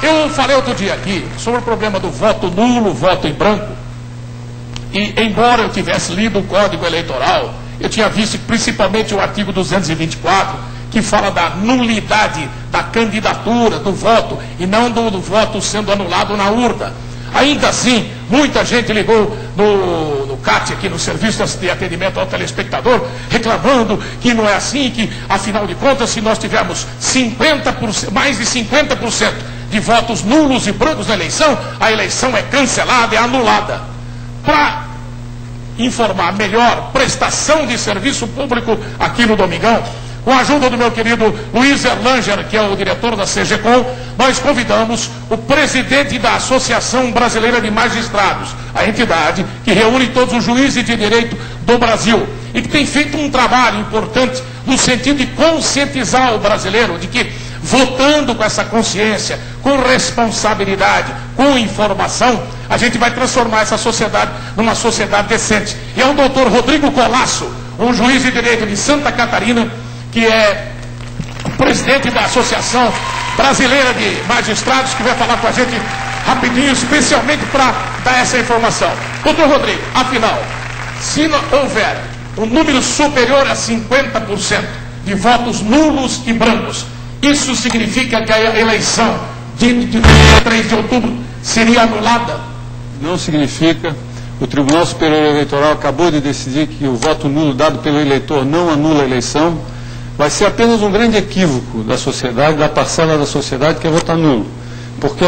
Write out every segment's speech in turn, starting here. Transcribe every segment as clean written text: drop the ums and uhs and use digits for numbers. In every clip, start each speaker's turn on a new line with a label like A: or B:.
A: Eu falei outro dia aqui sobre o problema do voto nulo, voto em branco. E embora eu tivesse lido o Código Eleitoral, eu tinha visto principalmente o artigo 224, que fala da nulidade da candidatura, do voto, e não do voto sendo anulado na urna. Ainda assim, muita gente ligou no CAT, aqui no Serviço de Atendimento ao Telespectador, reclamando que não é assim, que afinal de contas, se nós tivermos 50%, mais de 50% de votos nulos e brancos na eleição, a eleição é cancelada, é anulada. Para informar melhor prestação de serviço público aqui no Domingão, com a ajuda do meu querido Luiz Erlanger, que é o diretor da CGCOM, nós convidamos o presidente da Associação Brasileira de Magistrados, a entidade que reúne todos os juízes de direito do Brasil, e que tem feito um trabalho importante no sentido de conscientizar o brasileiro de que, votando com essa consciência, com responsabilidade, com informação, a gente vai transformar essa sociedade numa sociedade decente. E é o doutor Rodrigo Colasso, um juiz de direito de Santa Catarina, que é o presidente da Associação Brasileira de Magistrados, que vai falar com a gente rapidinho, especialmente para dar essa informação. Doutor Rodrigo, afinal, se houver um número superior a 50% de votos nulos e brancos, isso significa que a eleição de 3 de outubro seria anulada?
B: Não significa. O Tribunal Superior Eleitoral acabou de decidir que o voto nulo dado pelo eleitor não anula a eleição. Vai ser apenas um grande equívoco da sociedade, da parcela da sociedade que quer votar nulo. Porque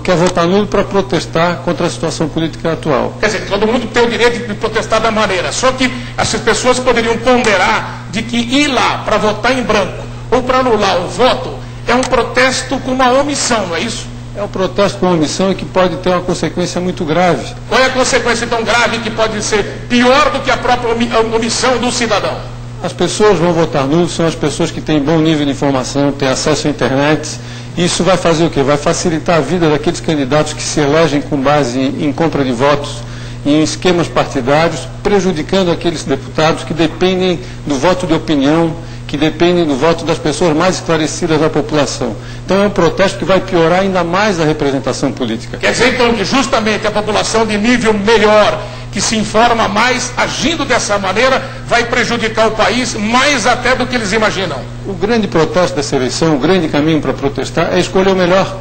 B: quer votar nulo para protestar contra a situação política atual.
A: Quer dizer, todo mundo tem o direito de protestar da maneira, só que essas pessoas poderiam ponderar de que ir lá para votar em branco ou para anular o voto é um protesto com uma omissão, não é isso?
B: É um protesto com omissão e que pode ter uma consequência muito grave.
A: Qual é a consequência tão grave que pode ser pior do que a própria omissão do cidadão?
B: As pessoas vão votar nulo, são as pessoas que têm bom nível de informação, têm acesso à internet. Isso vai fazer o quê? Vai facilitar a vida daqueles candidatos que se elegem com base em compra de votos, em esquemas partidários, prejudicando aqueles deputados que dependem do voto de opinião, que dependem do voto das pessoas mais esclarecidas da população. Então é um protesto que vai piorar ainda mais a representação política.
A: Quer dizer, então, que justamente a população de nível melhor, que se informa mais, agindo dessa maneira, vai prejudicar o país mais até do que eles imaginam.
B: O grande protesto dessa eleição, o grande caminho para protestar é escolher o melhor.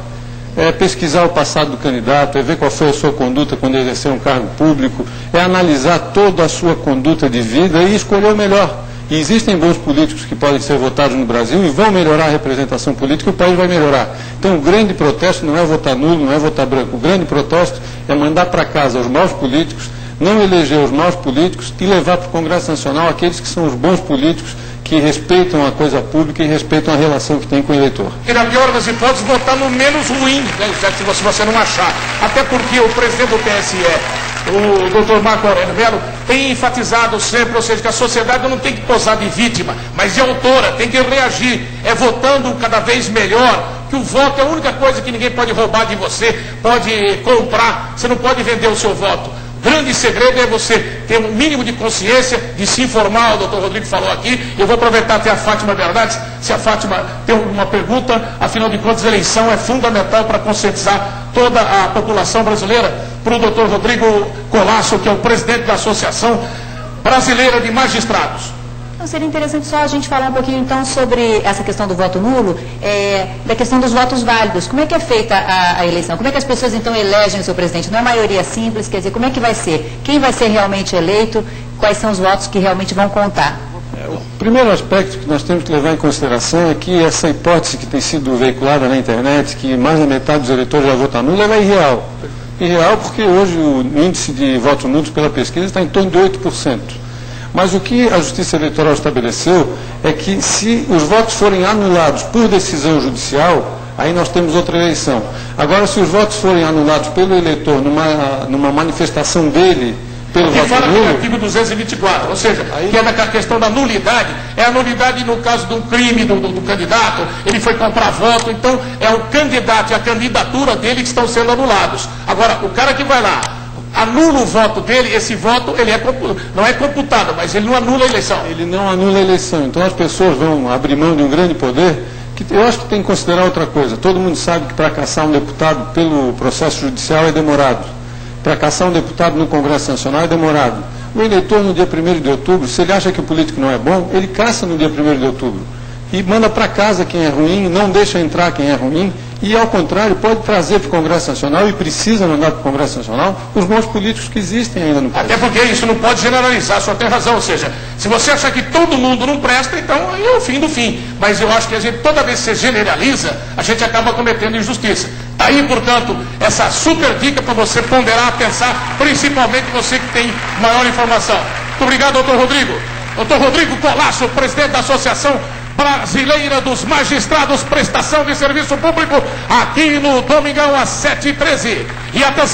B: É pesquisar o passado do candidato, é ver qual foi a sua conduta quando exerceu um cargo público, é analisar toda a sua conduta de vida e escolher o melhor. E existem bons políticos que podem ser votados no Brasil e vão melhorar a representação política, o país vai melhorar. Então o grande protesto não é votar nulo, não é votar branco. O grande protesto é mandar para casa os maus políticos, não eleger os maus políticos e levar para o Congresso Nacional aqueles que são os bons políticos, que respeitam a coisa pública e respeitam a relação que tem com o eleitor.
A: E na pior das hipóteses, votar no menos ruim, né, se você não achar. Até porque o presidente do TSE, o doutor Marco Aurélio Melo, tem enfatizado sempre, ou seja, que a sociedade não tem que posar de vítima, mas de autora, tem que reagir, é votando cada vez melhor, que o voto é a única coisa que ninguém pode roubar de você, pode comprar, você não pode vender o seu voto. O grande segredo é você ter um mínimo de consciência, de se informar, o doutor Rodrigo falou aqui. Eu vou aproveitar até a Fátima Bernardes, se a Fátima tem uma pergunta, afinal de contas a eleição é fundamental para conscientizar toda a população brasileira. Para o doutor Rodrigo Colasso, que é o presidente da Associação Brasileira de Magistrados.
C: Então, seria interessante só a gente falar um pouquinho então sobre essa questão do voto nulo, da questão dos votos válidos. Como é que é feita a eleição? Como é que as pessoas então elegem o seu presidente? Não é maioria simples, quer dizer, como é que vai ser? Quem vai ser realmente eleito? Quais são os votos que realmente vão contar?
B: O primeiro aspecto que nós temos que levar em consideração é que essa hipótese que tem sido veiculada na internet, que mais da metade dos eleitores vai votar nulo, ela é irreal. Irreal porque hoje o índice de votos nulos pela pesquisa está em torno de 8%. Mas o que a Justiça Eleitoral estabeleceu é que se os votos forem anulados por decisão judicial, aí nós temos outra eleição. Agora, se os votos forem anulados pelo eleitor numa manifestação dele, pelo voto
A: fala
B: nulo...
A: do artigo 224, ou seja, aí, que é da questão da nulidade, é a nulidade no caso de um crime do candidato, ele foi comprar voto, então é o candidato e a candidatura dele que estão sendo anulados. Agora, o cara que vai lá, anula o voto dele, esse voto ele não é computado, mas ele não anula a eleição.
B: Ele não anula a eleição. Então as pessoas vão abrir mão de um grande poder Eu acho que tem que considerar outra coisa. Todo mundo sabe que para caçar um deputado pelo processo judicial é demorado. Para caçar um deputado no Congresso Nacional é demorado. O eleitor, no dia 1º de outubro, se ele acha que o político não é bom, ele caça no dia 1º de outubro. E manda para casa quem é ruim, não deixa entrar quem é ruim, e, ao contrário, pode trazer para o Congresso Nacional, e precisa mandar para o Congresso Nacional, os bons políticos que existem ainda no país.
A: Até porque isso não pode generalizar, o senhor tem razão. Ou seja, se você achar que todo mundo não presta, então aí é o fim do fim. Mas eu acho que a gente, toda vez que você generaliza, a gente acaba cometendo injustiça. Está aí, portanto, essa super dica para você ponderar, pensar, principalmente você que tem maior informação. Muito obrigado, doutor Rodrigo. Doutor Rodrigo Colasso, presidente da Associação Brasileira dos Magistrados, Prestação de Serviço Público, aqui no Domingão, às 7h13. E atenção.